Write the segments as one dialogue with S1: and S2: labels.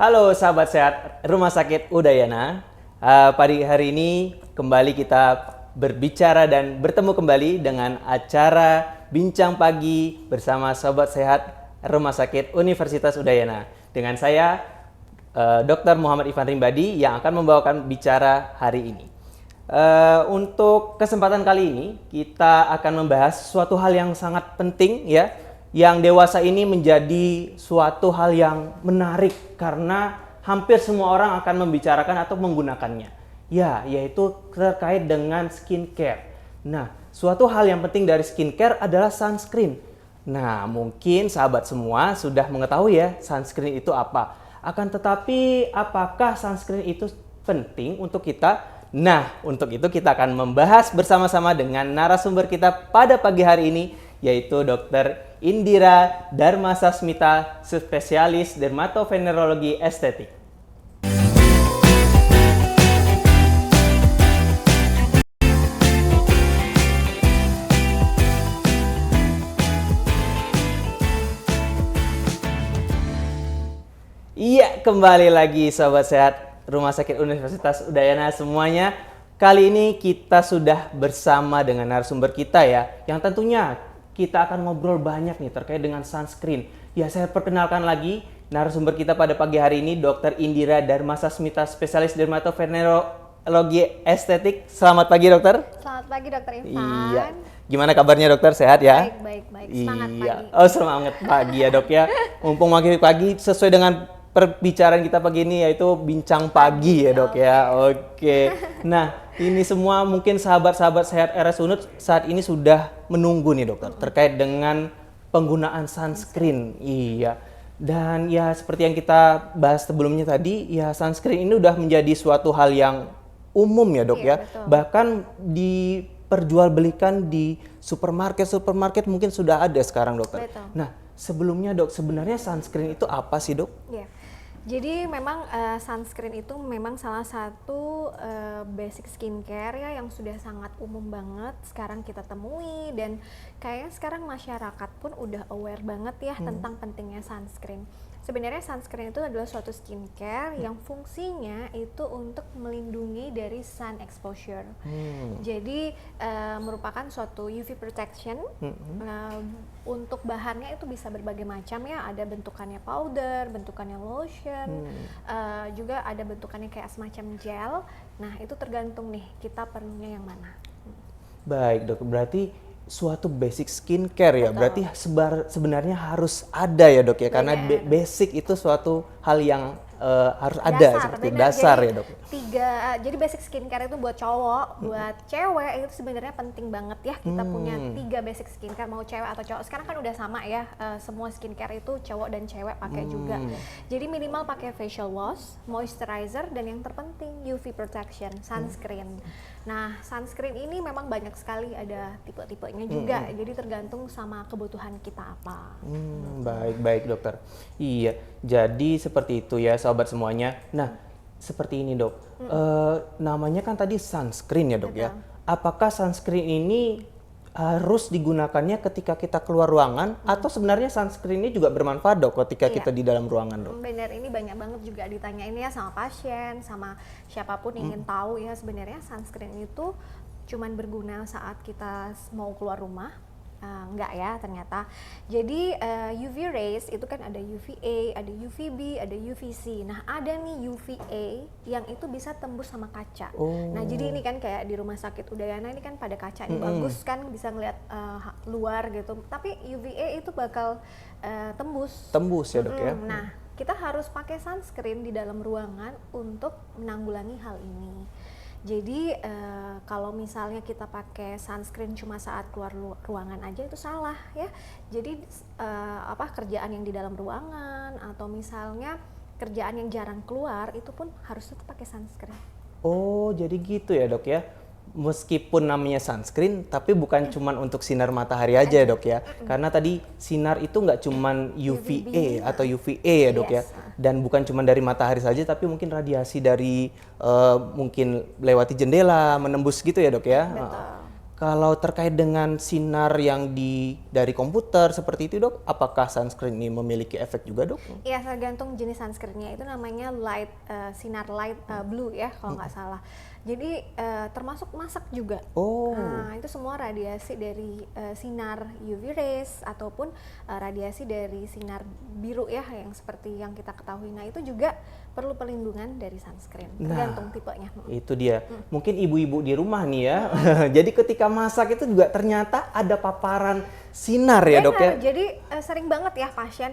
S1: Halo sahabat sehat Rumah Sakit Udayana. Pada hari ini kembali kita berbicara dan bertemu kembali dengan acara Bincang Pagi bersama sahabat sehat Rumah Sakit Universitas Udayana. Dengan saya Dr. Muhammad Ivan Rimbadi yang akan membawakan bicara hari ini. Untuk kesempatan kali ini kita akan membahas suatu hal yang sangat penting ya, yang dewasa ini menjadi suatu hal yang menarik karena hampir semua orang akan membicarakan atau menggunakannya. Ya, yaitu terkait dengan skincare. Nah, suatu hal yang penting dari skincare adalah sunscreen. Nah, mungkin sahabat semua sudah mengetahui ya sunscreen itu apa. Akan tetapi apakah sunscreen itu penting untuk kita? Nah, untuk itu kita akan membahas bersama-sama dengan narasumber kita pada pagi hari ini, yaitu Dr. Indira Darmasasmita, spesialis dermatovenerologi estetik. Iya, kembali lagi sahabat sehat Rumah Sakit Universitas Udayana semuanya. Kali ini kita sudah bersama dengan narasumber kita ya, yang tentunya kita akan ngobrol banyak nih terkait dengan sunscreen. Ya, saya perkenalkan lagi narasumber kita pada pagi hari ini, Dr. Indira Darmasasmita, spesialis dermatovenerologi estetik. Selamat pagi, dokter.
S2: Selamat pagi, Dokter Ivan.
S1: Iya. Gimana kabarnya, dokter? Sehat ya?
S2: Baik. Semangat
S1: iya.
S2: pagi.
S1: Oh, semangat pagi ya, dok ya. Mumpung pagi sesuai dengan perbicaraan kita pagi ini, yaitu bincang pagi ya, dok ya. Oke. Nah, ini semua mungkin sahabat-sahabat sehat RS Unut saat ini sudah menunggu nih, dokter, terkait dengan penggunaan sunscreen. Iya. Dan ya seperti yang kita bahas sebelumnya tadi, ya sunscreen ini udah menjadi suatu hal yang umum ya, dok ya.
S2: Betul.
S1: Bahkan diperjualbelikan di supermarket mungkin sudah ada sekarang, dokter.
S2: Betul.
S1: Nah, sebelumnya, dok, sebenarnya sunscreen itu apa sih, dok?
S2: Iya. Jadi memang sunscreen itu memang salah satu basic skincare ya yang sudah sangat umum banget sekarang kita temui, dan kayaknya sekarang masyarakat pun udah aware banget ya tentang pentingnya sunscreen. Sebenarnya sunscreen itu adalah suatu skincare yang fungsinya itu untuk melindungi dari sun exposure. Jadi merupakan suatu UV protection. Untuk bahannya itu bisa berbagai macam ya, ada bentukannya powder, bentukannya lotion, juga ada bentukannya kayak semacam gel. Nah, itu tergantung nih kita perlunya yang mana.
S1: Baik, dok, berarti suatu basic skincare ya.
S2: Betul.
S1: Berarti sebenarnya harus ada ya, dok ya, karena
S2: Benar.
S1: basic itu suatu hal yang harus ada seperti
S2: benar.
S1: dasar
S2: Jadi,
S1: ya, dok.
S2: Jadi basic skincare itu buat cowok, buat cewek itu sebenarnya penting banget ya kita punya 3 basic skincare, mau cewek atau cowok. Sekarang kan udah sama ya, semua skincare itu cowok dan cewek pakai juga. Jadi minimal pakai facial wash, moisturizer, dan yang terpenting UV protection, sunscreen. Nah, sunscreen ini memang banyak sekali, ada tipe-tipenya juga. Jadi tergantung sama kebutuhan kita apa.
S1: Baik, dokter. Iya, jadi seperti itu ya, sahabat semuanya. Nah, seperti ini, dok. Namanya kan tadi sunscreen ya, dok.
S2: Betul.
S1: Ya. Apakah sunscreen ini harus digunakannya ketika kita keluar ruangan, atau sebenarnya sunscreen ini juga bermanfaat, dok, ketika
S2: Iya.
S1: kita di dalam ruangan, dok?
S2: Benar, ini banyak banget juga ditanyain ya sama pasien, sama siapapun ingin tahu ya. Sebenarnya sunscreen itu cuman berguna saat kita mau keluar rumah. Enggak ya ternyata. Jadi UV rays itu kan ada UVA, ada UVB, ada UVC. Nah, ada nih UVA yang itu bisa tembus sama kaca. Nah, jadi ini kan kayak di Rumah Sakit Udayana ini kan pada kaca ini bagus kan, bisa ngeliat luar gitu. Tapi UVA itu bakal tembus
S1: Ya, dok ya.
S2: Nah, kita harus pakai sunscreen di dalam ruangan untuk menanggulangi hal ini. Jadi kalau misalnya kita pakai sunscreen cuma saat keluar ruangan aja itu salah ya. Jadi kerjaan yang di dalam ruangan atau misalnya kerjaan yang jarang keluar itu pun harus tetap pakai sunscreen.
S1: Oh, jadi gitu ya, dok ya. Meskipun namanya sunscreen, tapi bukan cuman untuk sinar matahari aja ya, dok ya. Karena tadi sinar itu nggak cuman UVA atau UVA ya, dok ya. Dan bukan cuman dari matahari saja, tapi mungkin radiasi dari mungkin lewati jendela, menembus gitu ya, dok ya.
S2: Betul.
S1: kalau terkait dengan sinar yang dari komputer seperti itu dok, apakah sunscreen ini memiliki efek juga dok?
S2: Iya, tergantung jenis sunscreennya. Itu namanya sinar light blue ya kalau nggak salah. Jadi termasuk masak juga.
S1: Oh.
S2: Nah, itu semua radiasi dari sinar UV rays ataupun radiasi dari sinar biru ya, yang seperti yang kita ketahui. Nah, itu juga perlu perlindungan dari sunscreen, tergantung tipenya.
S1: Itu dia. Mungkin ibu-ibu di rumah nih ya. Jadi ketika masak itu juga ternyata ada paparan sinar ya dok ya.
S2: Jadi sering banget ya pasien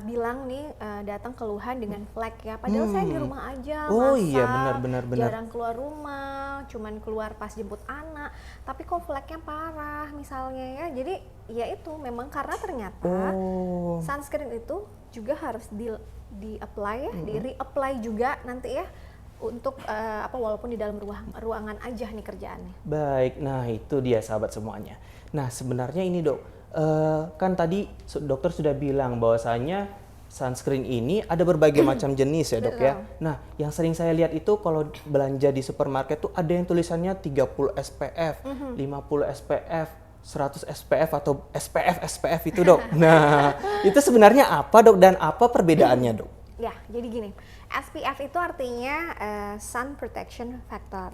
S2: bilang nih datang keluhan dengan flek ya. Padahal saya di rumah aja
S1: Oh
S2: masak,
S1: iya, benar.
S2: jarang keluar rumah, cuman keluar pas jemput anak. Tapi kok fleknya parah misalnya ya. Jadi ya itu memang karena ternyata sunscreen itu juga harus di-apply ya, di-reapply juga nanti ya untuk walaupun di dalam ruangan aja nih kerjaannya.
S1: Baik, nah itu dia sahabat semuanya. Nah sebenarnya ini dok, kan tadi dokter sudah bilang bahwasanya sunscreen ini ada berbagai macam jenis ya dok ya. Nah yang sering saya lihat itu kalau belanja di supermarket tuh ada yang tulisannya 30 SPF, 50 SPF, 100 SPF atau SPF itu dok. Nah itu sebenarnya apa dok dan apa perbedaannya dok?
S2: Ya, jadi gini, SPF itu artinya Sun Protection Factor.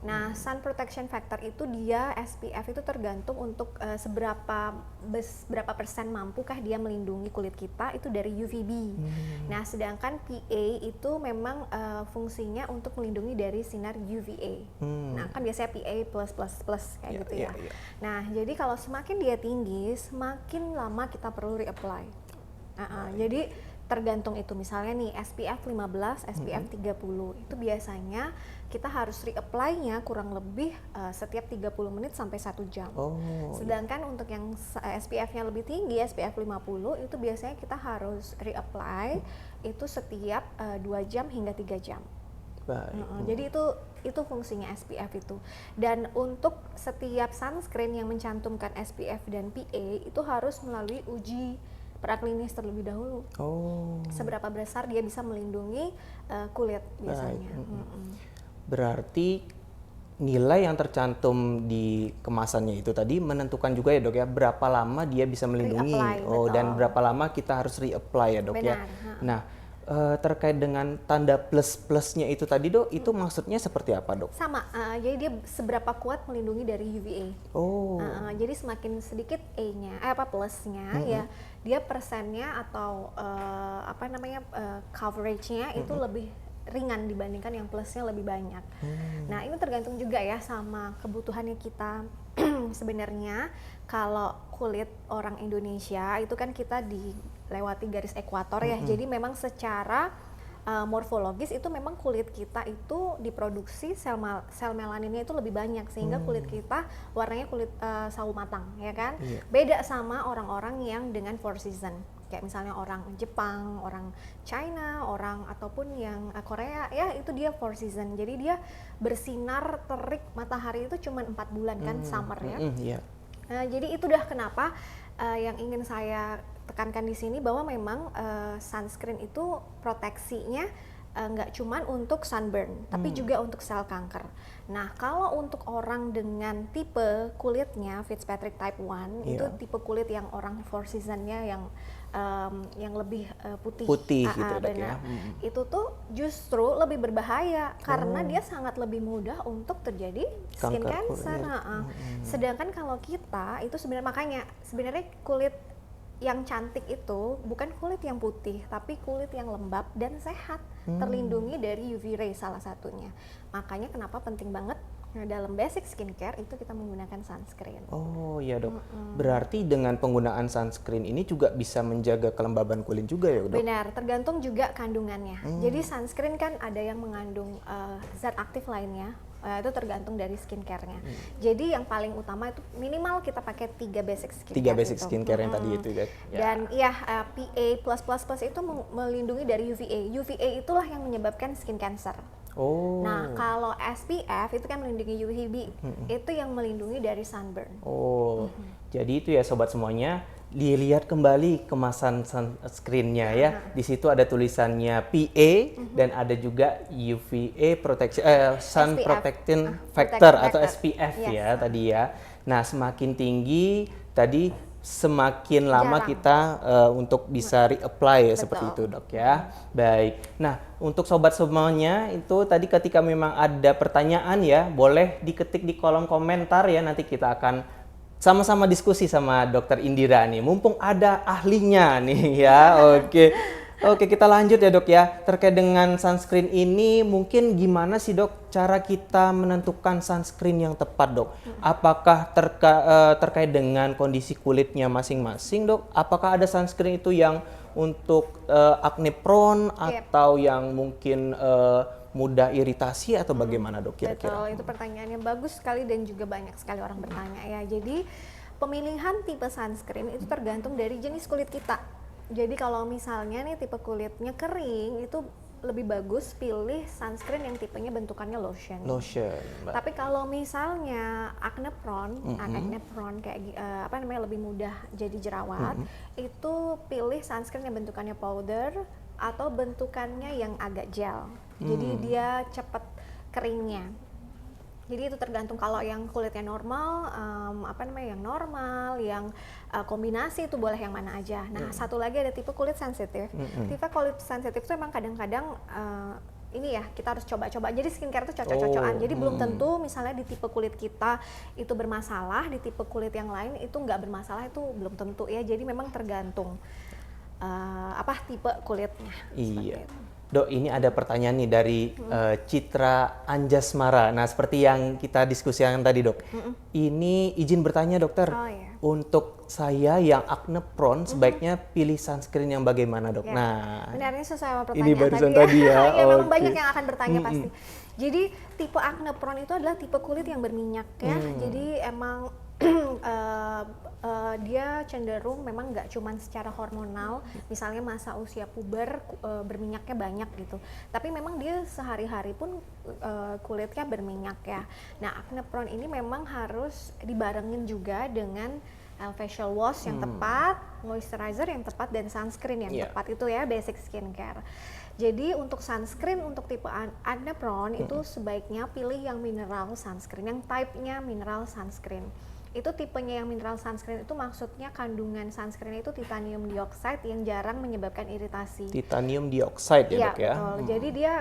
S2: Nah, Sun Protection Factor itu dia SPF itu tergantung untuk berapa persen mampukah dia melindungi kulit kita itu dari UVB. Nah, sedangkan PA itu memang fungsinya untuk melindungi dari sinar UVA. Nah, kan biasanya PA plus kayak gitu ya. Nah, jadi kalau semakin dia tinggi, semakin lama kita perlu reapply. Jadi tergantung itu, misalnya nih SPF 15, SPF 30 itu biasanya kita harus reapply-nya kurang lebih setiap 30 menit sampai 1 jam. Sedangkan untuk yang SPF-nya lebih tinggi, SPF 50 itu biasanya kita harus reapply itu setiap 2 jam hingga 3 jam. Jadi itu fungsinya SPF itu. Dan untuk setiap sunscreen yang mencantumkan SPF dan PA itu harus melalui uji praklinis terlebih dahulu. Seberapa besar dia bisa melindungi kulit biasanya.
S1: Berarti nilai yang tercantum di kemasannya itu tadi menentukan juga ya dok ya berapa lama dia bisa melindungi. Dan berapa lama kita harus reapply ya dok.
S2: Benar.
S1: Ya. Nah terkait dengan tanda plus-plusnya itu tadi dok, itu maksudnya seperti apa dok?
S2: Sama, jadi dia seberapa kuat melindungi dari UVA. Jadi semakin sedikit A-nya, plusnya ya, dia persennya atau coveragenya itu lebih ringan dibandingkan yang plusnya lebih banyak. Nah ini tergantung juga ya sama kebutuhannya kita. Sebenarnya kalau kulit orang Indonesia itu kan kita dilewati garis ekuator ya, jadi memang secara morfologis itu memang kulit kita itu diproduksi sel melaninnya itu lebih banyak sehingga kulit kita warnanya kulit sawo matang ya kan. Beda sama orang-orang yang dengan four season. Kayak misalnya orang Jepang, orang China, orang ataupun yang Korea ya itu dia four season. Jadi dia bersinar terik matahari itu cuma 4 bulan kan summer ya. Jadi itu dah kenapa yang ingin saya tekankan di sini bahwa memang sunscreen itu proteksinya nggak cuman untuk sunburn, tapi juga untuk sel kanker. Nah, kalau untuk orang dengan tipe kulitnya Fitzpatrick type 1 itu tipe kulit yang orang four seasonnya yang lebih putih
S1: gitu dok ya.
S2: Itu tuh justru lebih berbahaya karena dia sangat lebih mudah untuk terjadi skin cancer. Sedangkan kalau kita itu sebenarnya kulit yang cantik itu bukan kulit yang putih, tapi kulit yang lembab dan sehat, terlindungi dari UV ray salah satunya. Makanya kenapa penting banget dalam basic skincare itu kita menggunakan sunscreen.
S1: Oh iya dok, berarti dengan penggunaan sunscreen ini juga bisa menjaga kelembaban kulit juga ya dok?
S2: Benar, tergantung juga kandungannya. Jadi sunscreen kan ada yang mengandung zat aktif lainnya. Itu tergantung dari skincare-nya. Jadi yang paling utama itu minimal kita pakai 3 basic skincare.
S1: 3 basic skincare yang tadi itu ya.
S2: Dan PA plus itu melindungi dari UVA. UVA itulah yang menyebabkan skin cancer. Nah, kalau SPF itu kan melindungi UVB. Itu yang melindungi dari sunburn.
S1: Jadi itu ya sobat semuanya. dilihat kembali kemasan sunscreennya ya. Di situ ada tulisannya PA dan ada juga UVA protection, sun
S2: SPF.
S1: protecting factor
S2: Protecting
S1: atau
S2: factor.
S1: SPF
S2: Yes.
S1: ya tadi ya. Nah, semakin tinggi tadi semakin lama
S2: Jarang.
S1: kita untuk bisa reapply ya, seperti
S2: Betul.
S1: itu dok ya. Baik. Nah, untuk sobat semuanya itu tadi ketika memang ada pertanyaan ya, boleh diketik di kolom komentar ya, nanti kita akan sama-sama diskusi sama dokter Indira nih. Mumpung ada ahlinya nih ya. Oke. Oke, kita lanjut ya dok ya. Terkait dengan sunscreen ini, mungkin gimana sih dok cara kita menentukan sunscreen yang tepat dok? Apakah terkait dengan kondisi kulitnya masing-masing dok? Apakah ada sunscreen itu yang untuk acne prone atau yang mungkin mudah iritasi atau bagaimana dok kira-kira?
S2: Betul, itu pertanyaan yang bagus sekali dan juga banyak sekali orang bertanya ya. Jadi pemilihan tipe sunscreen itu tergantung dari jenis kulit kita. Jadi kalau misalnya nih tipe kulitnya kering, itu lebih bagus pilih sunscreen yang tipenya bentukannya lotion.
S1: Lotion, Mbak.
S2: Tapi kalau misalnya acne prone kayak lebih mudah jadi jerawat, itu pilih sunscreen yang bentukannya powder atau bentukannya yang agak gel. Jadi dia cepat keringnya. Jadi itu tergantung, kalau yang kulitnya normal, yang kombinasi itu boleh yang mana aja. Nah, satu lagi ada tipe kulit sensitif. Tipe kulit sensitif itu emang kadang-kadang ini ya, kita harus coba-coba. Jadi skincare itu cocok-cocokan. Jadi belum tentu misalnya di tipe kulit kita itu bermasalah, di tipe kulit yang lain itu nggak bermasalah, itu belum tentu ya. Jadi memang tergantung tipe kulitnya.
S1: Iya. Dok, ini ada pertanyaan nih dari Citra Anjasmara. Nah, seperti yang kita diskusikan tadi, Dok. Ini izin bertanya, Dokter.
S2: Oh, iya.
S1: Untuk saya yang acne prone, sebaiknya pilih sunscreen yang bagaimana, Dok?
S2: Ya.
S1: Nah,
S2: Benar, ini sesuai sama pertanyaan
S1: ini barusan tadi ya.
S2: Ya, memang
S1: Oke.
S2: banyak yang akan bertanya pasti. Jadi tipe acne prone itu adalah tipe kulit yang berminyak ya. Jadi emang dia cenderung memang nggak cuman secara hormonal, misalnya masa usia puber berminyaknya banyak gitu, tapi memang dia sehari-hari pun kulitnya berminyak ya. Nah, acne prone ini memang harus dibarengin juga dengan facial wash yang tepat, moisturizer yang tepat, dan sunscreen yang tepat. Itu ya basic skincare. Jadi untuk sunscreen untuk tipe acne prone itu sebaiknya pilih yang mineral sunscreen, yang type-nya mineral sunscreen. Itu tipenya yang mineral sunscreen itu maksudnya kandungan sunscreen itu titanium dioxide yang jarang menyebabkan iritasi.
S1: titanium dioxide ya,
S2: Iya,
S1: Dok ya.
S2: betul. Jadi dia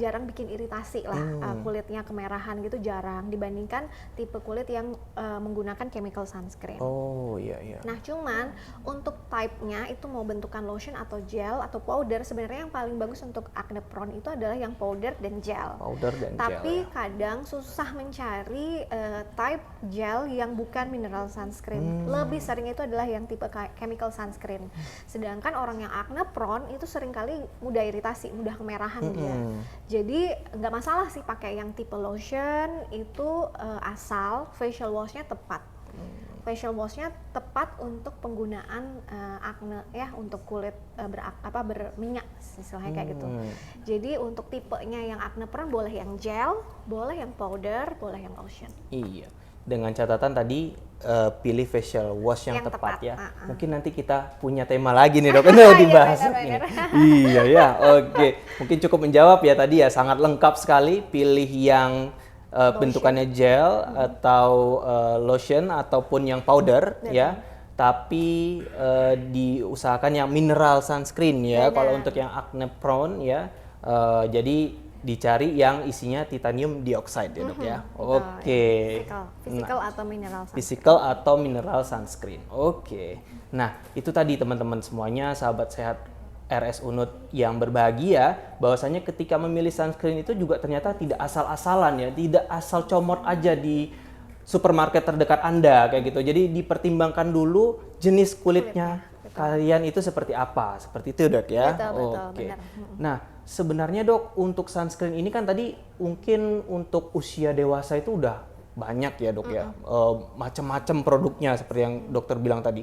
S2: jarang bikin iritasi lah, kulitnya kemerahan gitu jarang dibandingkan tipe kulit yang menggunakan chemical sunscreen.
S1: Oh, iya iya.
S2: Nah, cuman untuk type-nya itu mau bentukan lotion atau gel atau powder, sebenarnya yang paling bagus untuk acne prone itu adalah yang powder dan gel.
S1: Powder dan
S2: Tapi
S1: gel. Ya.
S2: kadang susah mencari type gel yang bukan mineral sunscreen. Lebih sering itu adalah yang tipe chemical sunscreen. Sedangkan orang yang acne prone itu seringkali mudah iritasi, mudah kemerahan dia. Jadi nggak masalah sih pakai yang tipe lotion itu asal facial washnya tepat. Facial washnya tepat untuk penggunaan acne ya, untuk kulit berminyak istilahnya kayak gitu. Jadi untuk tipenya yang acne prone boleh yang gel, boleh yang powder, boleh yang lotion.
S1: Iya. Dengan catatan tadi pilih facial wash yang tepat ya. Mungkin nanti kita punya tema lagi nih, Dok. Ini dibahas.
S2: benar.
S1: Iya ya. Oke. Mungkin cukup menjawab ya tadi ya, sangat lengkap sekali. Pilih yang bentukannya gel atau lotion ataupun yang powder ya. Tapi diusahakan yang mineral sunscreen ya. Kalau untuk yang acne prone ya. Jadi dicari yang isinya titanium dioxide ya, Dok ya. Oke.
S2: Physical atau mineral sunscreen.
S1: Physical atau mineral sunscreen. Oke. Nah, itu tadi teman-teman semuanya, sahabat sehat RS Unut yang berbahagia, bahwasanya ketika memilih sunscreen itu juga ternyata tidak asal-asalan ya, tidak asal comot aja di supermarket terdekat Anda kayak gitu. Jadi dipertimbangkan dulu jenis kulitnya kalian itu seperti apa. Seperti itu, Dok ya.
S2: Betul,
S1: Oke.
S2: benar.
S1: Nah, sebenarnya, Dok, untuk sunscreen ini kan tadi mungkin untuk usia dewasa itu udah banyak ya, Dok ya. Macam-macam produknya seperti yang dokter bilang tadi.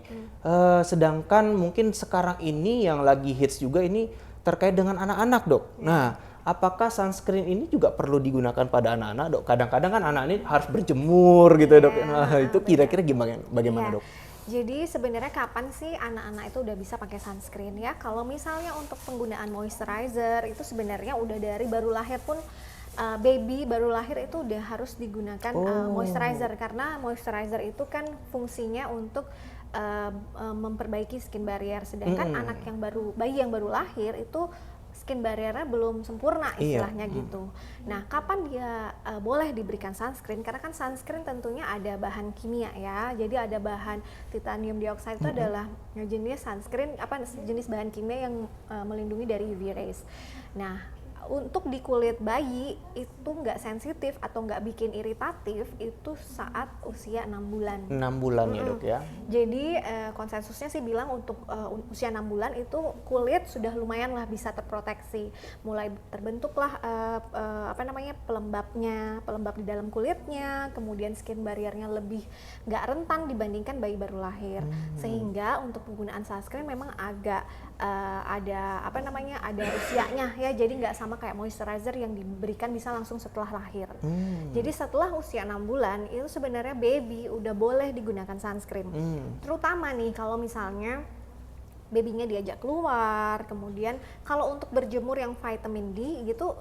S1: Sedangkan mungkin sekarang ini yang lagi hits juga ini terkait dengan anak-anak, Dok. Nah, apakah sunscreen ini juga perlu digunakan pada anak-anak, Dok? Kadang-kadang kan anak ini harus berjemur gitu, Dok. Nah, itu kira-kira bagaimana, Dok?
S2: Jadi sebenarnya kapan sih anak-anak itu udah bisa pakai sunscreen ya? Kalau misalnya untuk penggunaan moisturizer itu sebenarnya udah dari baru lahir pun baby baru lahir itu udah harus digunakan moisturizer, karena moisturizer itu kan fungsinya untuk memperbaiki skin barrier, sedangkan anak yang bayi yang baru lahir itu skin barriernya belum sempurna istilahnya gitu. Nah, kapan dia boleh diberikan sunscreen? Karena kan sunscreen tentunya ada bahan kimia ya. Jadi ada bahan titanium dioxide itu adalah jenis sunscreen jenis bahan kimia yang melindungi dari UV rays. Nah, untuk di kulit bayi itu nggak sensitif atau nggak bikin iritatif itu saat usia 6 bulan.
S1: 6 bulan ya dok ya.
S2: Jadi konsensusnya sih bilang untuk usia 6 bulan itu kulit sudah lumayan lah bisa terproteksi. Mulai terbentuklah pelembab di dalam kulitnya, kemudian skin barriernya lebih nggak rentan dibandingkan bayi baru lahir. Sehingga untuk penggunaan sunscreen memang agak ada usianya ya, jadi nggak sama kayak moisturizer yang diberikan bisa langsung setelah lahir. Jadi setelah usia 6 bulan itu sebenarnya baby udah boleh digunakan sunscreen. Terutama nih kalau misalnya babynya diajak keluar, kemudian kalau untuk berjemur yang vitamin D gitu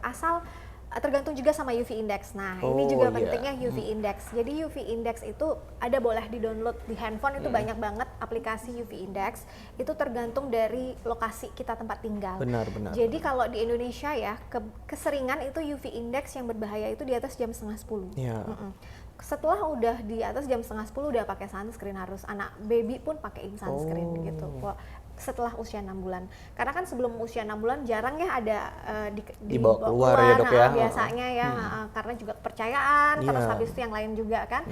S2: asal tergantung juga sama UV index. Nah, ini juga pentingnya UV index. Jadi UV index itu ada boleh di-download di handphone, itu banyak banget aplikasi UV index. Itu tergantung dari lokasi kita tempat tinggal.
S1: Benar.
S2: Jadi kalau di Indonesia ya, keseringan itu UV index yang berbahaya itu di atas jam 9:30.
S1: Iya.
S2: Setelah udah di atas jam 9:30 udah pakai sunscreen, harus anak baby pun pakein sunscreen gitu. Setelah usia 6 bulan. Karena kan sebelum usia 6 bulan jarang ya ada
S1: dibawa keluar ya dok ya.
S2: Biasanya ya, karena juga kepercayaan, terus habis itu yang lain juga kan.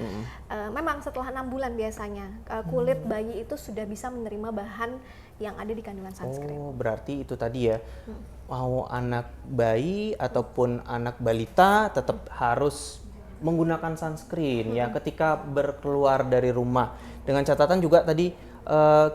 S2: Memang setelah 6 bulan biasanya kulit bayi itu sudah bisa menerima bahan yang ada di kandungan sunscreen.
S1: Oh, berarti itu tadi ya. Mau anak bayi ataupun anak balita tetap harus menggunakan sunscreen ya ketika berkeluar dari rumah. Dengan catatan juga tadi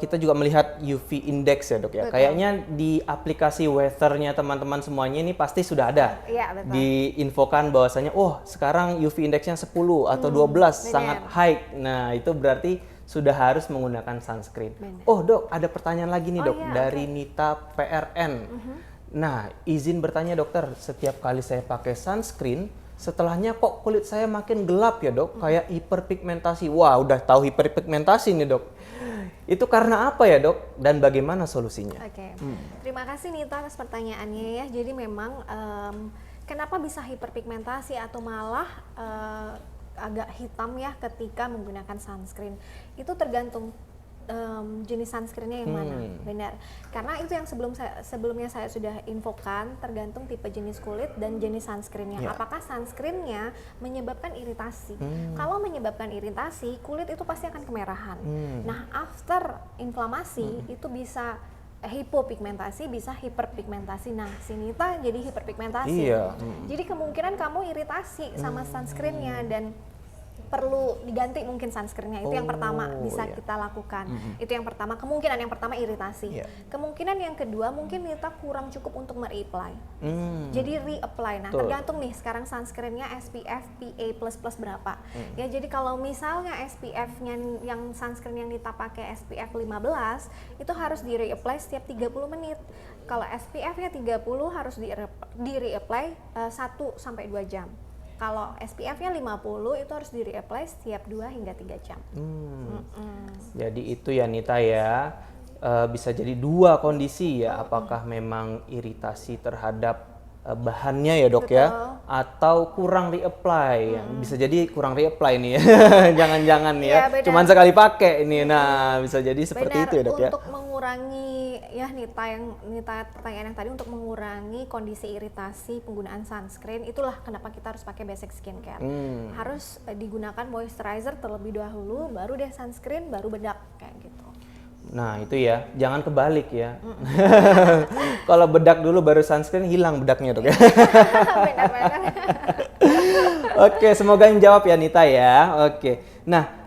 S1: kita juga melihat UV index ya dok ya.
S2: Betul.
S1: Kayaknya di aplikasi weather-nya teman-teman semuanya ini pasti sudah ada.
S2: Iya, betul.
S1: Diinfokan bahwasanya sekarang UV indexnya 10 atau 12 sangat high. Nah, itu berarti sudah harus menggunakan sunscreen.
S2: Benar.
S1: Dok, ada pertanyaan lagi nih dok dari
S2: okay.
S1: Nita PRN. Nah, izin bertanya dokter, setiap kali saya pakai sunscreen, setelahnya kok kulit saya makin gelap ya dok, kayak hiperpigmentasi. Wah, udah tahu hiperpigmentasi nih dok. Itu karena apa ya dok, dan bagaimana solusinya?
S2: Oke. Terima kasih Nita atas pertanyaannya ya. Jadi memang kenapa bisa hiperpigmentasi atau malah agak hitam ya ketika menggunakan sunscreen? Itu tergantung jenis sunscreennya yang mana, benar. Karena itu yang sebelumnya saya sudah infokan, tergantung tipe jenis kulit dan jenis sunscreennya. Apakah sunscreennya menyebabkan iritasi? Kalau menyebabkan iritasi, kulit itu pasti akan kemerahan. Nah, after inflamasi itu bisa hipopigmentasi, bisa hiperpigmentasi. Nah, si Nita jadi hiperpigmentasi. Jadi kemungkinan kamu iritasi sama sunscreennya dan perlu diganti mungkin sunscreennya. Itu yang pertama bisa kita lakukan. Itu yang pertama, kemungkinan yang pertama iritasi. Kemungkinan yang kedua mungkin Nita kurang cukup untuk mereapply. Jadi reapply. Nah, tergantung nih sekarang sunscreennya SPF PA++ berapa. Ya, jadi kalau misalnya SPF-nya yang sunscreen yang Nita pakai SPF 15 itu harus di reapply setiap 30 menit. Kalau SPF-nya 30 harus di reapply 1 sampai 2 jam. Kalau SPF-nya 50 itu harus di-reapply setiap 2 hingga 3 jam.
S1: Jadi itu ya Nita ya, bisa jadi dua kondisi ya, apakah memang iritasi terhadap bahannya ya dok.
S2: Betul.
S1: Ya, atau kurang reapply. Bisa jadi kurang reapply nih ya, jangan-jangan nih ya, cuman sekali pakai ini. Nah, bisa jadi seperti itu ya dok ya.
S2: Untuk mengurangi ya Nita pertanyaan yang tadi, untuk mengurangi kondisi iritasi penggunaan sunscreen, itulah kenapa kita harus pakai basic skincare. Harus digunakan moisturizer terlebih dahulu, baru deh sunscreen, baru bedak kayak gitu.
S1: Nah itu ya, jangan kebalik ya. Kalau bedak dulu baru sunscreen, hilang bedaknya dok ya.
S2: Benar-benar.
S1: Oke, semoga yang jawab ya Nita ya. Oke, nah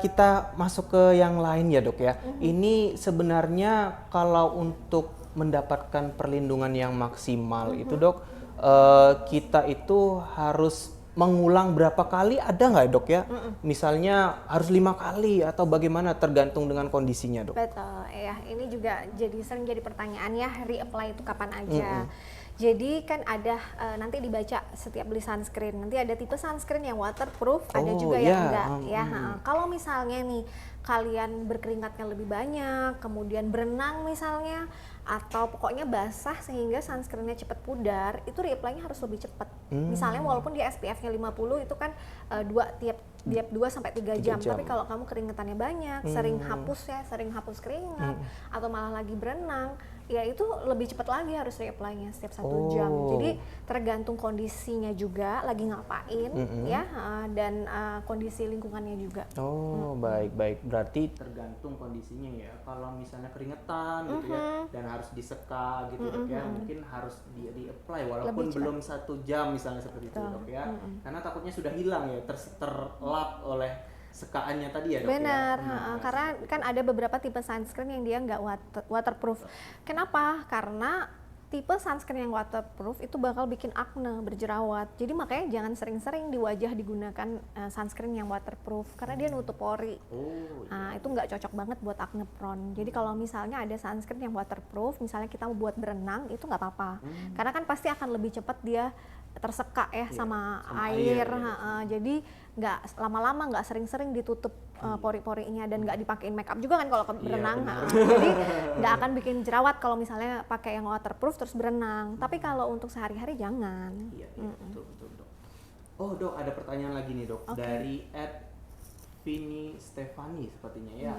S1: kita masuk ke yang lain ya dok ya. Ini sebenarnya kalau untuk mendapatkan perlindungan yang maksimal itu dok, kita itu harus mengulang berapa kali ada nggak dok ya? Misalnya harus 5 kali atau bagaimana tergantung dengan kondisinya dok?
S2: Betul, ya. Ini juga sering jadi pertanyaan ya, reapply itu kapan aja. Jadi kan ada nanti dibaca setiap beli sunscreen. Nanti ada tipe sunscreen yang waterproof, ada juga yang enggak ya. Kalau misalnya nih kalian berkeringatnya lebih banyak, kemudian berenang misalnya, atau pokoknya basah sehingga sunscreennya cepat pudar, itu reapply-nya harus lebih cepat. Misalnya walaupun dia SPF-nya 50 itu kan tiap 2 sampai 3 jam. Tapi kalau kamu keringetannya banyak, sering hapus keringat atau malah lagi berenang, ya itu lebih cepat lagi harus reapply-nya setiap 1 jam. Jadi tergantung kondisinya juga, lagi ngapain ya, dan kondisi lingkungannya juga.
S1: Baik. Berarti tergantung kondisinya ya. Kalau misalnya keringetan gitu ya dan harus diseka gitu dok ya, mungkin harus di-apply walaupun belum 1 jam misalnya seperti itu dok ya. Karena takutnya sudah hilang ya, terlap oleh sekaannya tadi ya dok.
S2: Benar, karena kan ada beberapa tipe sunscreen yang dia nggak waterproof. Kenapa? Karena tipe sunscreen yang waterproof itu bakal bikin akne, berjerawat. Jadi makanya jangan sering-sering di wajah digunakan sunscreen yang waterproof karena dia nutup pori. Nah, itu nggak cocok banget buat acne prone. Jadi kalau misalnya ada sunscreen yang waterproof, misalnya kita mau buat berenang, itu nggak apa-apa. Karena kan pasti akan lebih cepat dia terseka ya sama air. Jadi nggak lama-lama, nggak sering-sering ditutup pori-porinya dan nggak dipakein make up juga kan kalau berenang. Jadi nggak akan bikin jerawat kalau misalnya pakai yang waterproof terus berenang. Tapi kalau untuk sehari-hari jangan.
S1: Betul dok. Oh dok, ada pertanyaan lagi nih dok dari @Vini Stefani sepertinya ya.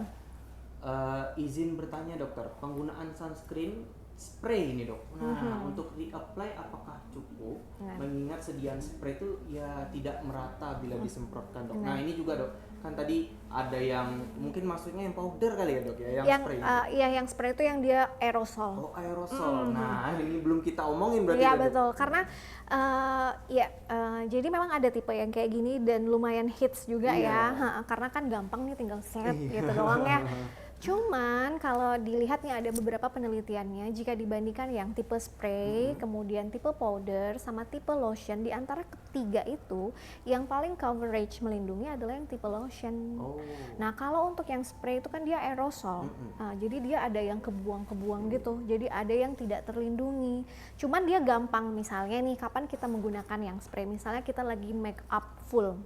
S1: Izin bertanya dokter, penggunaan sunscreen spray ini dok. Nah, untuk reapply apakah cukup? Mengingat sediaan spray itu ya tidak merata bila disemprotkan dok. Nah, ini juga dok, kan tadi ada yang mungkin maksudnya yang powder kali ya dok ya, yang spray.
S2: Iya, yang spray itu yang dia aerosol.
S1: Oh, aerosol. Nah, ini belum kita omongin berarti.
S2: Iya betul, karena jadi memang ada tipe yang kayak gini dan lumayan hits juga ya, karena kan gampang nih tinggal set gitu doang ya. Cuman kalau dilihat nih ada beberapa penelitiannya, jika dibandingkan yang tipe spray, kemudian tipe powder, sama tipe lotion, di antara ketiga itu yang paling coverage melindungi adalah yang tipe lotion. Nah kalau untuk yang spray itu kan dia aerosol, jadi dia ada yang kebuang-kebuang gitu, jadi ada yang tidak terlindungi. Cuman dia gampang, misalnya nih kapan kita menggunakan yang spray, misalnya kita lagi make up full.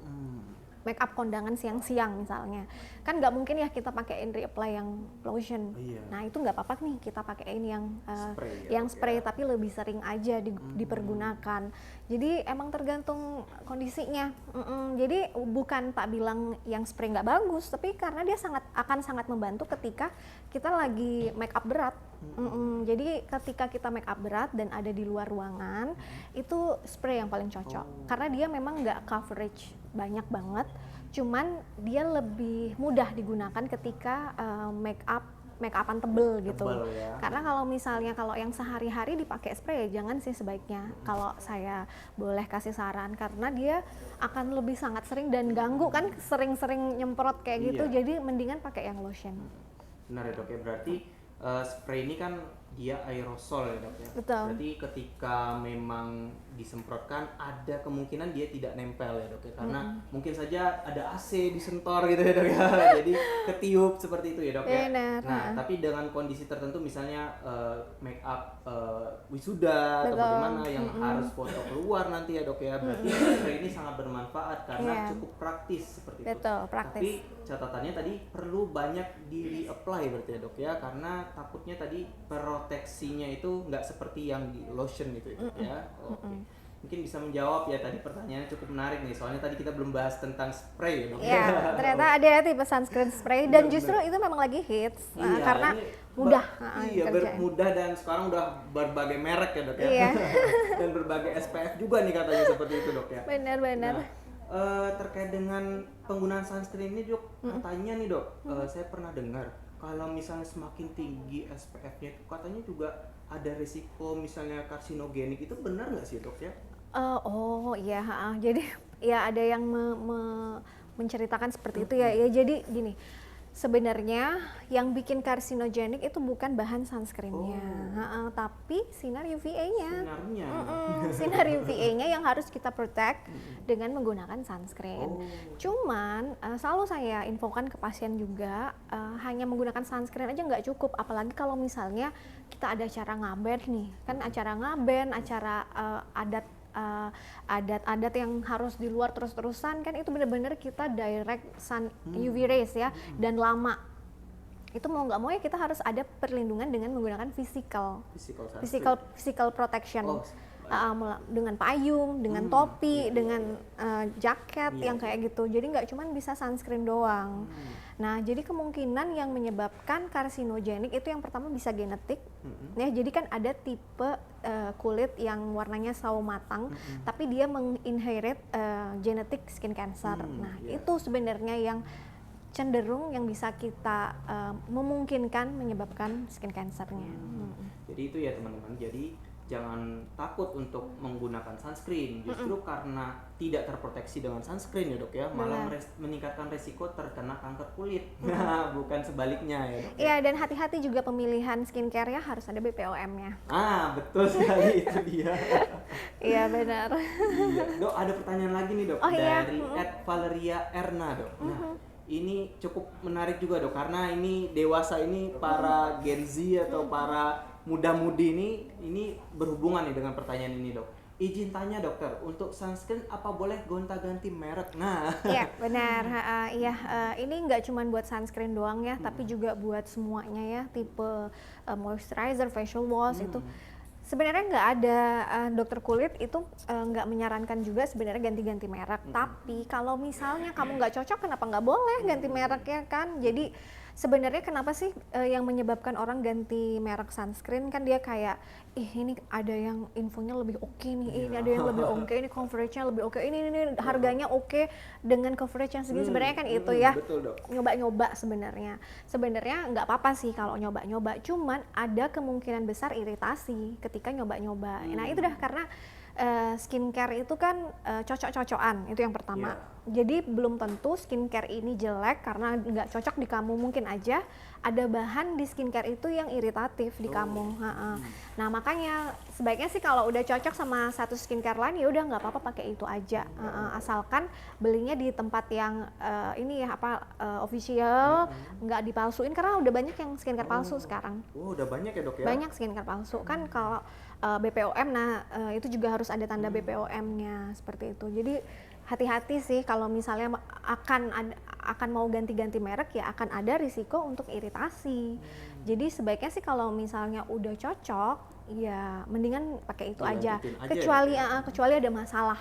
S2: Make up kondangan siang-siang misalnya, kan nggak mungkin ya kita pakein reapply yang lotion. Nah itu nggak apa-apa nih kita pakein yang spray tapi lebih sering aja dipergunakan. Jadi emang tergantung kondisinya. Jadi bukan tak bilang yang spray nggak bagus, tapi karena dia akan sangat membantu ketika kita lagi make up berat. Jadi ketika kita make up berat dan ada di luar ruangan, itu spray yang paling cocok. Karena dia memang nggak coverage banyak banget, cuman dia lebih mudah digunakan ketika make upan tebel gitu.
S1: Ya.
S2: Karena kalau misalnya yang sehari-hari dipakai spray ya jangan sih sebaiknya. Kalau saya boleh kasih saran, karena dia akan lebih sangat sering dan ganggu kan, sering-sering nyemprot kayak gitu. Jadi mendingan pakai yang lotion.
S1: Benar ya dok ya, berarti spray ini kan dia aerosol ya dok ya.
S2: Betul.
S1: Berarti ketika memang disemprotkan ada kemungkinan dia tidak nempel ya dok ya, karena mungkin saja ada AC disentor gitu ya dok ya, jadi ketiup seperti itu ya dok ya.
S2: Benar.
S1: Nah tapi dengan kondisi tertentu misalnya make up wisuda atau bagaimana yang harus foto keluar nanti ya dok ya, berarti spray ini sangat bermanfaat karena cukup praktis seperti itu.
S2: Betul, praktis.
S1: Tapi catatannya tadi perlu banyak di reapply berarti ya dok ya, karena takutnya tadi proteksinya itu nggak seperti yang di lotion gitu ya. Oke. Mungkin bisa menjawab ya tadi pertanyaannya cukup menarik nih, soalnya tadi kita belum bahas tentang spray ya dok.
S2: Iya, ternyata ada tipe sunscreen spray dan justru itu memang lagi hits karena mudah
S1: mudah dan sekarang udah berbagai merek ya dok ya. Dan berbagai SPF juga nih katanya seperti itu dok ya.
S2: Benar-benar.
S1: Nah, terkait dengan penggunaan sunscreen ini dok, katanya nih dok, saya pernah dengar kalau misalnya semakin tinggi SPF-nya itu katanya juga ada risiko misalnya karsinogenik, itu benar nggak sih dok ya?
S2: Jadi ya ada yang menceritakan seperti itu ya. Ya jadi gini, Sebenarnya yang bikin karsinogenik itu bukan bahan sunscreen-nya, tapi sinar UVA-nya.
S1: Sinarnya.
S2: Sinar UVA-nya yang harus kita protect dengan menggunakan sunscreen. Cuman selalu saya infokan ke pasien juga, hanya menggunakan sunscreen aja nggak cukup, apalagi kalau misalnya kita ada acara ngaben nih, kan acara ngaben, acara adat-adat yang harus di luar terus-terusan, kan itu benar-benar kita direct sun UV rays ya, dan lama. Itu mau nggak mau ya kita harus ada perlindungan dengan menggunakan physical protection. Dengan payung, dengan topi, dengan jaket yang kayak gitu. Jadi nggak cuma bisa sunscreen doang. Nah, jadi kemungkinan yang menyebabkan karsinogenik itu yang pertama bisa genetik. Ya, jadi kan ada tipe kulit yang warnanya sawo matang, tapi dia menginherit genetic skin cancer. Nah, itu sebenarnya yang cenderung yang bisa kita memungkinkan menyebabkan skin cancernya.
S1: Jadi itu ya teman-teman. Jadi jangan takut untuk menggunakan sunscreen, justru karena tidak terproteksi dengan sunscreen ya dok ya, malah meningkatkan resiko terkena kanker kulit. Nah, bukan sebaliknya ya dok.
S2: Iya, dan hati-hati juga pemilihan skincare-nya harus ada BPOM-nya.
S1: Betul sekali itu dia.
S2: Iya benar.
S1: Iya. Dok, ada pertanyaan lagi nih dok, dari @Valeria Erna dok. Nah, ini cukup menarik juga dok, karena ini dewasa ini para Gen Z atau para muda-mudi ini berhubungan nih dengan pertanyaan ini dok. Izin tanya dokter, untuk sunscreen apa boleh gonta-ganti merek? Nah,
S2: iya benar. Ini nggak cuma buat sunscreen doang ya, tapi juga buat semuanya ya, tipe moisturizer, facial wash itu. Sebenarnya nggak ada dokter kulit itu nggak menyarankan juga sebenarnya ganti-ganti merek. Tapi kalau misalnya kamu nggak cocok, kenapa nggak boleh ganti merek ya kan? Jadi sebenarnya kenapa sih yang menyebabkan orang ganti merek sunscreen, kan dia kayak ini ada yang infonya lebih oke nih, ini ada yang lebih oke, ini coveragenya lebih oke, ini harganya oke dengan coverage yang segini. Sebenarnya kan itu ya, nyoba-nyoba sebenarnya nggak apa-apa sih kalau nyoba-nyoba, cuman ada kemungkinan besar iritasi ketika nyoba-nyoba. Nah itu dah karena skincare itu kan cocok-cocokan, itu yang pertama. Jadi belum tentu skincare ini jelek karena nggak cocok di kamu, mungkin aja ada bahan di skincare itu yang iritatif di kamu. Nah makanya sebaiknya sih kalau udah cocok sama satu skincare lain ya udah nggak apa-apa pakai itu aja, asalkan belinya di tempat yang official, nggak dipalsuin, karena udah banyak yang skincare palsu sekarang.
S1: Udah banyak ya dok ya?
S2: Banyak skincare palsu kan. Kalau BPOM, itu juga harus ada tanda BPOM-nya seperti itu. Jadi hati-hati sih kalau misalnya akan mau ganti-ganti merek, ya akan ada risiko untuk iritasi. Jadi sebaiknya sih kalau misalnya udah cocok, ya mendingan pakai itu aja. Kecuali ada masalah.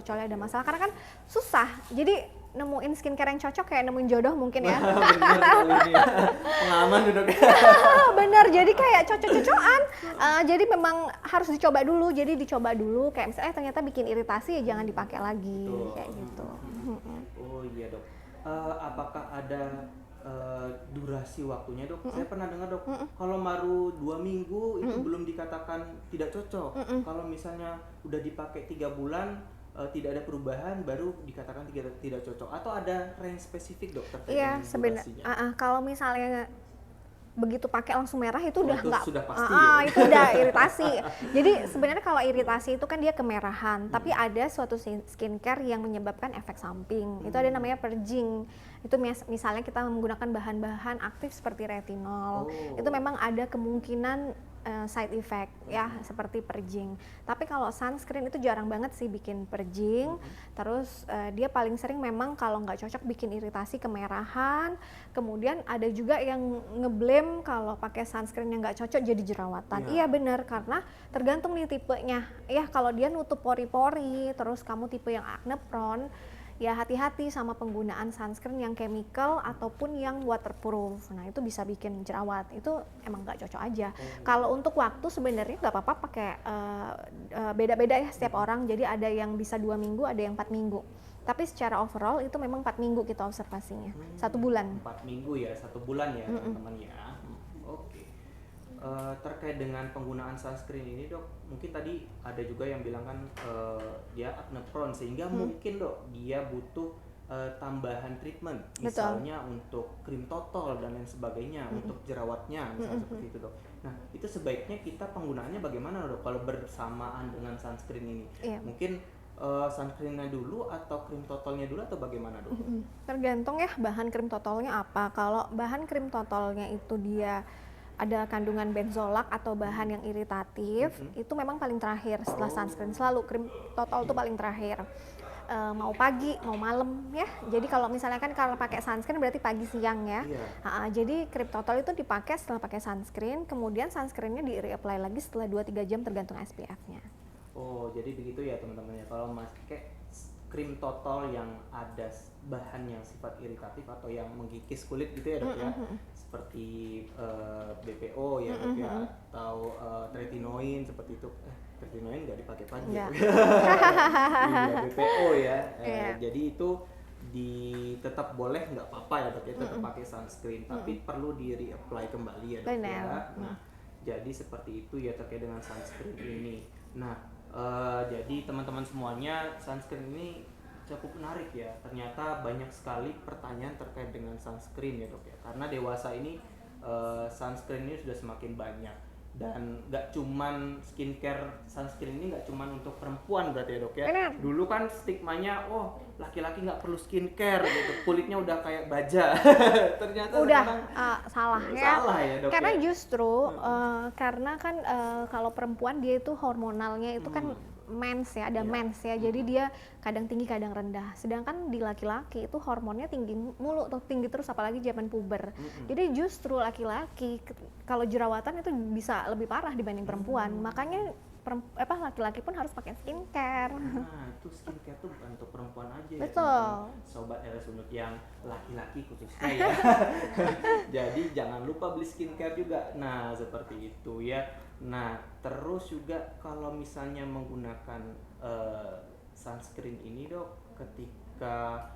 S2: Kecuali ada masalah, karena kan susah. Jadi nemuin skincare yang cocok kayak nemuin jodoh mungkin ya.
S1: Pengalaman duduk.
S2: Bener, jadi kayak cocok-cocokan. Jadi memang harus dicoba dulu. Jadi dicoba dulu, kayak misalnya ternyata bikin iritasi, ya jangan dipakai lagi. Kayak gitu.
S1: Oh iya dok. Apakah ada durasi waktunya dok? Saya pernah dengar dok, kalau baru 2 minggu itu belum dikatakan tidak cocok. Kalau misalnya udah dipakai 3 bulan tidak ada perubahan, baru dikatakan tidak cocok. Atau ada range spesifik dokter?
S2: Iya sebenarnya. Kalau misalnya begitu pakai langsung merah itu udah nggak,
S1: sudah pasti
S2: itu udah iritasi. Jadi sebenarnya kalau iritasi itu kan dia kemerahan, tapi ada suatu skincare yang menyebabkan efek samping. Itu ada namanya purging. Itu misalnya kita menggunakan bahan-bahan aktif seperti retinol. Itu memang ada kemungkinan side effect ya, seperti purging. Tapi kalau sunscreen itu jarang banget sih bikin purging. Terus dia paling sering memang kalau nggak cocok bikin iritasi, kemerahan. Kemudian ada juga yang ngeblame kalau pakai sunscreen yang nggak cocok jadi jerawatan. Iya benar, karena tergantung nih tipenya. Ya kalau dia nutup pori-pori, terus kamu tipe yang acne prone, ya hati-hati sama penggunaan sunscreen yang chemical ataupun yang waterproof. Nah itu bisa bikin jerawat, itu emang nggak cocok aja. Kalau untuk waktu sebenarnya nggak apa-apa pakai beda-beda ya setiap orang. Jadi ada yang bisa 2 minggu, ada yang 4 minggu. Tapi secara overall itu memang 4 minggu kita observasinya, 1 bulan.
S1: 4 minggu ya, 1 bulan ya teman-teman ya. Oke. Terkait dengan penggunaan sunscreen ini dok, mungkin tadi ada juga yang bilang kan dia acne prone, sehingga mungkin dok dia butuh tambahan treatment,
S2: Betul.
S1: misalnya untuk krim totol dan lain sebagainya, untuk jerawatnya, misalnya seperti itu dok. Nah itu sebaiknya kita penggunaannya bagaimana dok? Kalau bersamaan dengan sunscreen ini,
S2: Iya.
S1: mungkin sunscreennya dulu atau krim totolnya dulu atau bagaimana dok?
S2: Tergantung ya bahan krim totolnya apa. Kalau bahan krim totolnya itu dia ada kandungan benzolak atau bahan yang iritatif, itu memang paling terakhir setelah sunscreen. Selalu krim totol itu paling terakhir. Mau pagi, mau malam ya. Jadi kalau misalnya kan kalau pakai sunscreen berarti pagi siang ya.
S1: Iya.
S2: Jadi krim totol itu dipakai setelah pakai sunscreen, kemudian sunscreennya di reapply lagi setelah 2-3 jam tergantung SPF-nya.
S1: Oh, jadi begitu ya teman-teman ya. Kalau pakai krim totol yang ada bahan yang sifat iritatif atau yang menggigis kulit gitu ya dok ya, seperti BPO ya dok ya, atau tretinoin seperti itu. Tretinoin nggak dipakai pagi ya. Iya, BPO ya. Jadi itu tetap boleh nggak apa-apa ya dok ya, tetap pakai sunscreen, tapi perlu di reapply kembali ya dok
S2: Benar.
S1: ya. Nah, jadi seperti itu ya terkait dengan sunscreen ini. Nah, jadi teman-teman semuanya, sunscreen ini cukup menarik ya. Ternyata banyak sekali pertanyaan terkait dengan sunscreen ya dok ya. Karena dewasa ini sunscreen ini sudah semakin banyak. Dan nggak cuman skincare, sunscreen ini nggak cuman untuk perempuan berarti ya dok ya.
S2: Benar.
S1: Dulu kan stigmanya, oh laki-laki nggak perlu skincare gitu, kulitnya udah kayak baja. Ternyata
S2: Udah
S1: sekarang
S2: salah ya.
S1: salah ya dok
S2: Karena
S1: ya.
S2: justru karena kan kalau perempuan dia itu hormonalnya itu kan mens ya, ada mens ya. Jadi dia kadang tinggi kadang rendah. Sedangkan di laki-laki itu hormonnya tinggi mulu tuh, tinggi terus apalagi zaman puber. Jadi justru laki-laki kalau jerawatan itu bisa lebih parah dibanding perempuan. Makanya laki-laki pun harus pakai skincare.
S1: Nah, itu skincare tuh bukan untuk perempuan aja ya,
S2: Betul.
S1: teman-teman. Sobat RS Unut yang laki-laki khususnya ya. Jadi jangan lupa beli skincare juga. Nah, seperti itu ya. Nah, terus juga kalau misalnya menggunakan sunscreen ini dok, ketika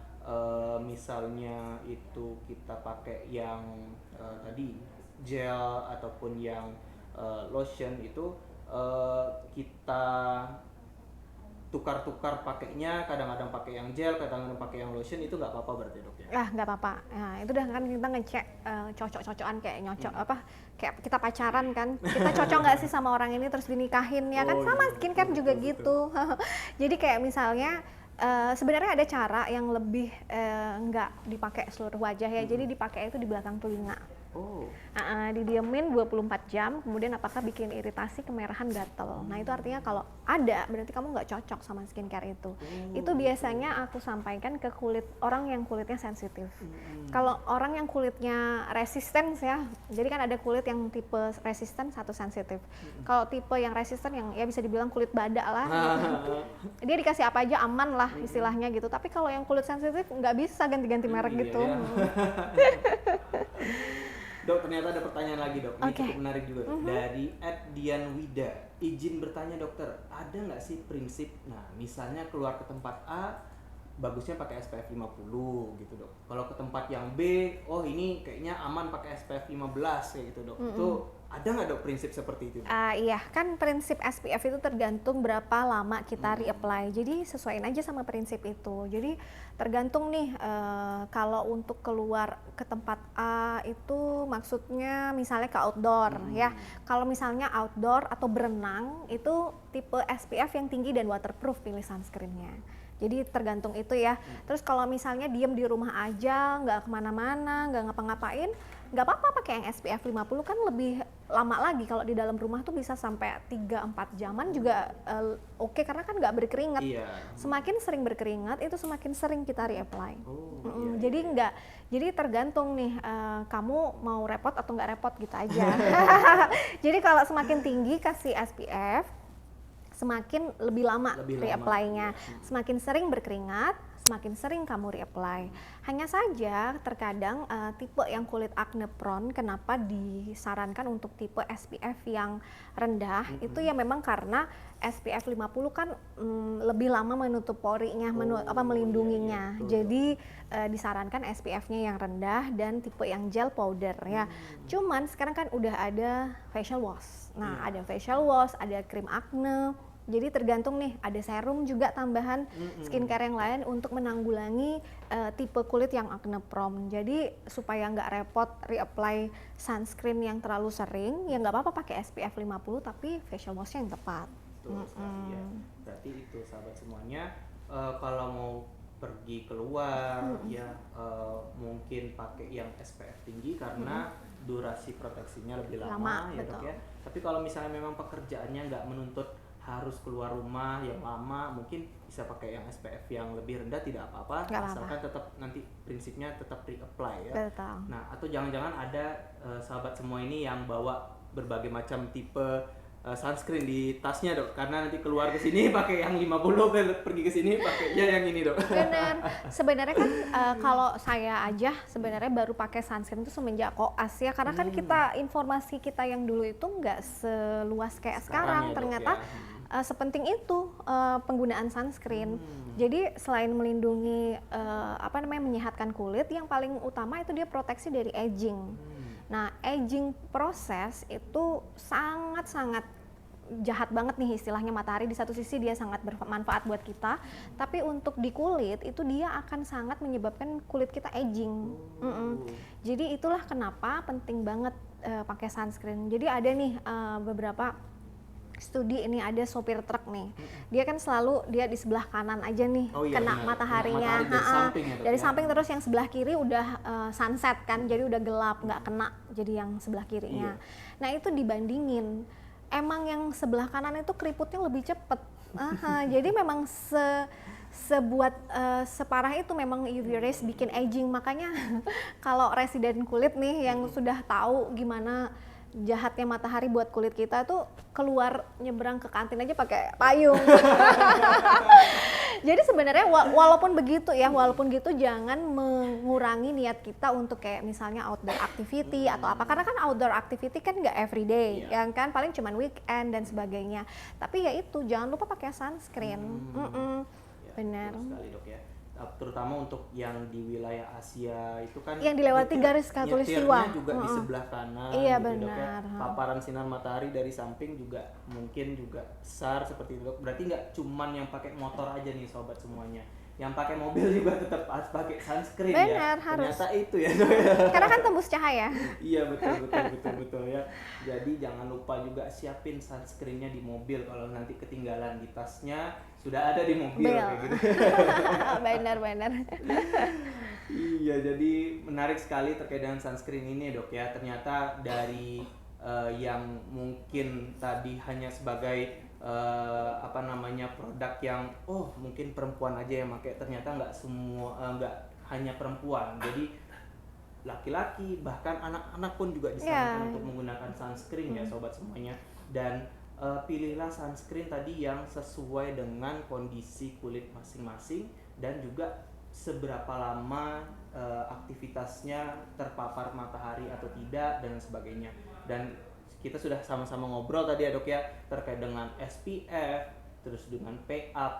S1: misalnya itu kita pakai yang tadi gel ataupun yang lotion itu, kita tukar-tukar pakainya, kadang-kadang pakai yang gel, kadang-kadang pakai yang lotion, itu nggak apa-apa berarti dok ya?
S2: Nggak apa-apa. Nah, itu udah kan kita ngecek cocok-cocokan kayak kayak kita pacaran kan. Kita cocok nggak sih sama orang ini terus dinikahin ya kan, sama skincare juga gitu. Jadi kayak misalnya sebenarnya ada cara yang lebih nggak dipakai seluruh wajah ya. Jadi dipakai itu di belakang telinga.
S1: Oh.
S2: Didiemin 24 jam, kemudian apakah bikin iritasi, kemerahan, gatel. Nah itu artinya kalau ada, berarti kamu nggak cocok sama skincare itu. Itu biasanya aku sampaikan ke kulit orang yang kulitnya sensitif. Kalau orang yang kulitnya resisten ya, jadi kan ada kulit yang tipe resisten, satu sensitif. Kalau tipe yang resisten yang ya bisa dibilang kulit badak lah, gitu. Dia dikasih apa aja aman lah istilahnya gitu. Tapi kalau yang kulit sensitif nggak bisa ganti-ganti merek gitu.
S1: Ya. Dok, ternyata ada pertanyaan lagi dok, ini cukup menarik juga. Dari @dianwida, izin bertanya dokter, ada nggak sih prinsip, nah misalnya keluar ke tempat A, bagusnya pakai SPF 50 gitu dok. Kalau ke tempat yang B, oh ini kayaknya aman pakai SPF 15 kayak gitu dok. Itu ada nggak dok prinsip seperti itu?
S2: Iya, kan prinsip SPF itu tergantung berapa lama kita reapply. Jadi sesuaiin aja sama prinsip itu. Jadi tergantung nih, kalau untuk keluar ke tempat A itu maksudnya misalnya ke outdoor ya. Kalau misalnya outdoor atau berenang itu tipe SPF yang tinggi dan waterproof, pilih sunscreennya. Jadi tergantung itu ya. Terus kalau misalnya diem di rumah aja, nggak kemana-mana, nggak ngapa-ngapain, nggak apa-apa pakai yang SPF 50 kan lebih lama lagi. Kalau di dalam rumah tuh bisa sampai 3-4 jaman juga oke, karena kan nggak berkeringat.
S1: Iya.
S2: Semakin sering berkeringat itu semakin sering kita reapply.
S1: Iya.
S2: Jadi jadi tergantung nih, kamu mau repot atau nggak repot gitu aja. Jadi kalau semakin tinggi kasih SPF, semakin lebih lama reapply-nya. Semakin sering berkeringat, semakin sering kamu reapply. Hanya saja terkadang tipe yang kulit acne prone, kenapa disarankan untuk tipe SPF yang rendah, itu ya memang karena SPF 50 kan lebih lama menutup porinya, melindunginya. Jadi disarankan SPF-nya yang rendah dan tipe yang gel powder ya. Cuman sekarang kan udah ada facial wash. Nah, ada facial wash, ada krim acne, Jadi tergantung nih, ada serum juga tambahan skincare yang lain untuk menanggulangi tipe kulit yang acne prone. Jadi supaya nggak repot reapply sunscreen yang terlalu sering, ya nggak apa-apa pakai SPF 50 tapi facial wash-nya yang tepat.
S1: Betul sekali ya. Berarti itu sahabat semuanya, kalau mau pergi keluar ya mungkin pakai yang SPF tinggi karena durasi proteksinya lebih lama ya dok
S2: betul.
S1: ya. Tapi kalau misalnya memang pekerjaannya nggak menuntut harus keluar rumah yang lama, mungkin bisa pakai yang SPF yang lebih rendah, tidak apa-apa, asalkan tetap nanti prinsipnya tetap reapply ya.
S2: Betul.
S1: Nah, atau jangan-jangan ada sahabat semua ini yang bawa berbagai macam tipe sunscreen di tasnya dok, karena nanti keluar ke sini pakai yang 50, pergi ke sini pakainya yang ini dok.
S2: Benar. Sebenarnya kan kalau saya aja sebenarnya baru pakai sunscreen itu semenjak koas ya, karena kan kita informasi kita yang dulu itu nggak seluas kayak sekarang
S1: ya,
S2: ternyata
S1: dok, ya.
S2: Sepenting itu penggunaan sunscreen. Jadi selain melindungi menyehatkan kulit, yang paling utama itu dia proteksi dari aging. Nah, aging proses itu sangat-sangat jahat banget nih istilahnya matahari. Di satu sisi dia sangat bermanfaat buat kita, tapi untuk di kulit itu dia akan sangat menyebabkan kulit kita aging. Jadi itulah kenapa penting banget pakai sunscreen. Jadi ada nih beberapa studi, ini ada sopir truk nih, dia kan selalu dia di sebelah kanan aja nih kena mataharinya, dari samping terus yang sebelah kiri udah sunset kan, jadi udah gelap nggak kena, jadi yang sebelah kirinya. Nah itu dibandingin, emang yang sebelah kanan itu keriputnya lebih cepet. Jadi memang separah itu memang UV rays bikin aging. Makanya kalau residen kulit nih yang sudah tahu gimana jahatnya matahari buat kulit kita tuh keluar nyebrang ke kantin aja pakai payung. Jadi sebenarnya walaupun gitu jangan mengurangi niat kita untuk kayak misalnya outdoor activity atau apa, karena kan outdoor activity kan nggak everyday, yang kan paling cuman weekend dan sebagainya. Tapi ya itu jangan lupa pakai sunscreen. Benar.
S1: Sekali dok ya. Terutama untuk yang di wilayah Asia itu kan
S2: yang dilewati garis khatulistiwa
S1: juga di sebelah kanan.
S2: Iya
S1: gitu,
S2: benar.
S1: Dok, ya. Paparan sinar matahari dari samping juga mungkin juga besar seperti itu dok. Berarti nggak cuman yang pakai motor aja nih sobat semuanya, yang pakai mobil juga tetap harus pakai sunscreen.
S2: Benar,
S1: ya.
S2: harus.
S1: Ternyata itu ya dok.
S2: Karena kan tembus cahaya.
S1: Iya betul ya. Jadi jangan lupa juga siapin sunscreennya di mobil, kalau nanti ketinggalan di tasnya sudah ada di mobil kayak gitu.
S2: Benar.
S1: Iya, jadi menarik sekali terkait dengan sunscreen ini dok ya. Ternyata dari yang mungkin tadi hanya sebagai produk yang mungkin perempuan aja yang pakai, ternyata nggak semua, nggak hanya perempuan. Jadi laki-laki bahkan anak-anak pun juga disarankan untuk menggunakan sunscreen ya sobat semuanya. Dan pilihlah sunscreen tadi yang sesuai dengan kondisi kulit masing-masing dan juga seberapa lama aktivitasnya terpapar matahari atau tidak dan sebagainya. Dan kita sudah sama-sama ngobrol tadi ya dok ya terkait dengan SPF, terus dengan PA++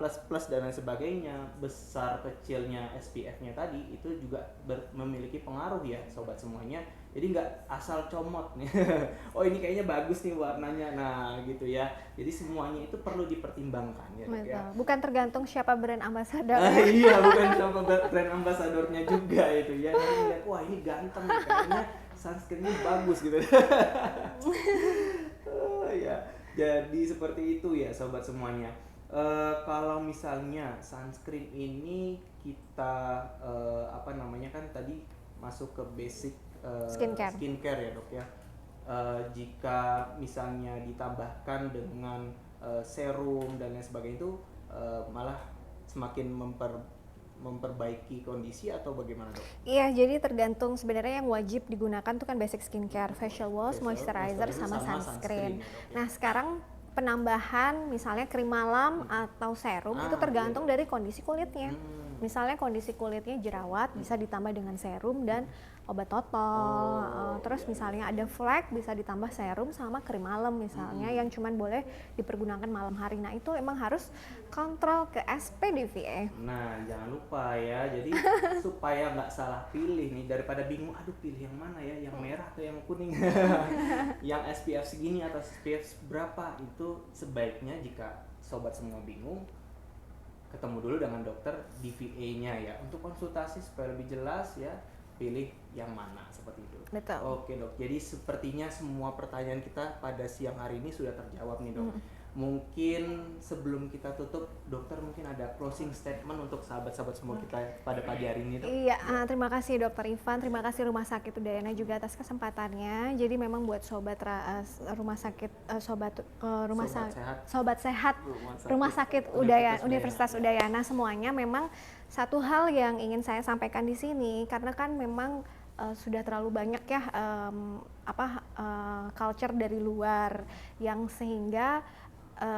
S1: dan lain sebagainya. Besar kecilnya SPF-nya tadi itu juga memiliki pengaruh ya sobat semuanya. Jadi nggak asal comot nih. Oh ini kayaknya bagus nih warnanya, nah gitu ya. Jadi semuanya itu perlu dipertimbangkan ya dok ya.
S2: Bukan tergantung siapa brand ambassador.
S1: Iya, bukan siapa brand ambasadornya juga itu ya. Nanti lihat, wah ini ganteng nih, kayaknya sunscreen-nya bagus gitu. Ya, jadi seperti itu ya sobat semuanya. Kalau misalnya sunscreen ini kita kan tadi masuk ke basic skincare ya dok ya. Jika misalnya ditambahkan dengan serum dan lain sebagainya itu malah semakin memperbaiki kondisi atau bagaimana dok?
S2: Iya, jadi tergantung sebenarnya yang wajib digunakan tuh kan basic skincare, facial wash, moisturizer sama sunscreen. Nah sekarang penambahan misalnya krim malam atau serum itu tergantung dari kondisi kulitnya. Misalnya kondisi kulitnya jerawat bisa ditambah dengan serum dan obat totol. Terus misalnya ada flek bisa ditambah serum sama krim malam misalnya yang cuman boleh dipergunakan malam hari. Nah itu emang harus kontrol ke SPDVA.
S1: Nah, jangan lupa ya. Jadi supaya nggak salah pilih nih, daripada bingung, aduh pilih yang mana ya, yang merah atau yang kuning, yang SPF segini atau SPF berapa, itu sebaiknya jika sobat semua bingung, ketemu dulu dengan dokter DVA-nya ya untuk konsultasi supaya lebih jelas ya, pilih yang mana seperti itu.
S2: Betul.
S1: Oke dok, jadi sepertinya semua pertanyaan kita pada siang hari ini sudah terjawab nih dok. Mungkin sebelum kita tutup, dokter mungkin ada closing statement untuk sahabat-sahabat semua kita pada pagi hari ini dok.
S2: Iya, terima kasih Dokter Ivan, terima kasih Rumah Sakit Udayana juga atas kesempatannya. Jadi memang buat sobat rumah sakit, sobat sehat Rumah Sakit Universitas Udayana semuanya, memang satu hal yang ingin saya sampaikan di sini, karena kan memang sudah terlalu banyak ya culture dari luar yang sehingga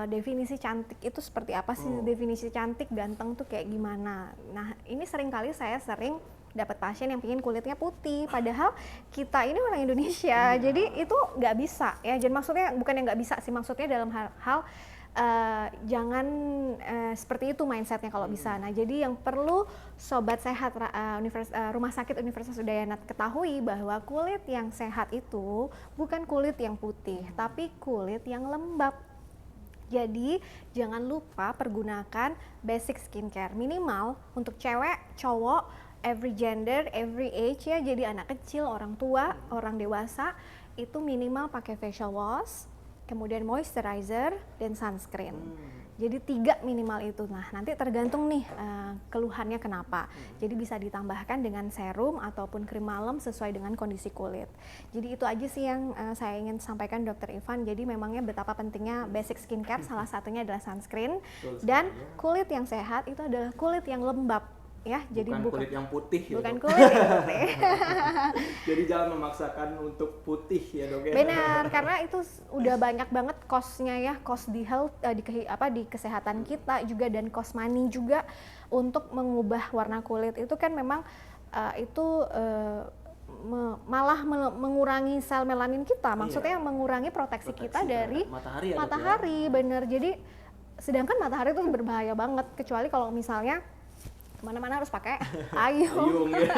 S2: definisi cantik itu seperti apa sih, definisi cantik ganteng tuh kayak gimana. Nah ini seringkali saya sering dapat pasien yang pingin kulitnya putih, padahal kita ini orang Indonesia, jadi itu nggak bisa ya. Jadi maksudnya bukan yang nggak bisa sih, maksudnya dalam hal jangan seperti itu mindsetnya kalau bisa. Nah jadi yang perlu sobat sehat Rumah Sakit Universitas Udayana ketahui bahwa kulit yang sehat itu bukan kulit yang putih, tapi kulit yang lembab. Jadi jangan lupa pergunakan basic skincare minimal untuk cewek, cowok, every gender, every age ya. Jadi anak kecil, orang tua, orang dewasa itu minimal pakai facial wash, kemudian moisturizer dan sunscreen. Jadi 3 minimal itu. Nah nanti tergantung nih keluhannya kenapa. Jadi bisa ditambahkan dengan serum ataupun krim malam sesuai dengan kondisi kulit. Jadi itu aja sih yang saya ingin sampaikan Dokter Ivan. Jadi memangnya betapa pentingnya basic skincare, salah satunya adalah sunscreen. Dan kulit yang sehat itu adalah kulit yang lembab. Ya, jadi
S1: bukan kulit yang putih ya,
S2: bukan kulit yang putih.
S1: Jadi jangan memaksakan untuk putih ya dok ya.
S2: Benar, karena itu udah banyak banget cost-nya ya, cost di health di kesehatan kita juga, dan cost money juga untuk mengubah warna kulit itu kan memang malah mengurangi sel melanin kita, maksudnya mengurangi proteksi kita dari matahari, bener. Jadi sedangkan matahari itu berbahaya banget, kecuali kalau misalnya kemana-mana harus pakai payung.
S1: Ya.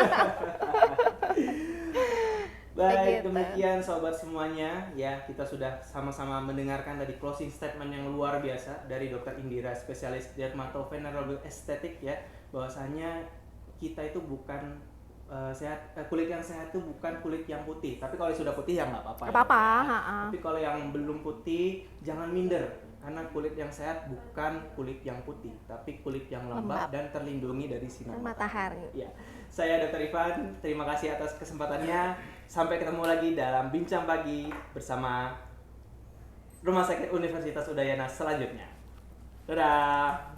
S1: Baik,
S2: Begitu.
S1: demikian sobat semuanya ya, kita sudah sama-sama mendengarkan tadi closing statement yang luar biasa dari Dr. Indira, spesialis dermatovenerable estetik ya, bahwasanya kita itu bukan kulit yang sehat itu bukan kulit yang putih, tapi kalau sudah putih ya nggak apa-apa. Tapi kalau yang belum putih jangan minder, karena kulit yang sehat bukan kulit yang putih, tapi kulit yang lembab dan terlindungi dari sinar matahari. Ya. Saya Dr. Ivan, terima kasih atas kesempatannya. Sampai ketemu lagi dalam Bincang Pagi bersama Rumah Sakit Universitas Udayana selanjutnya. Dadah.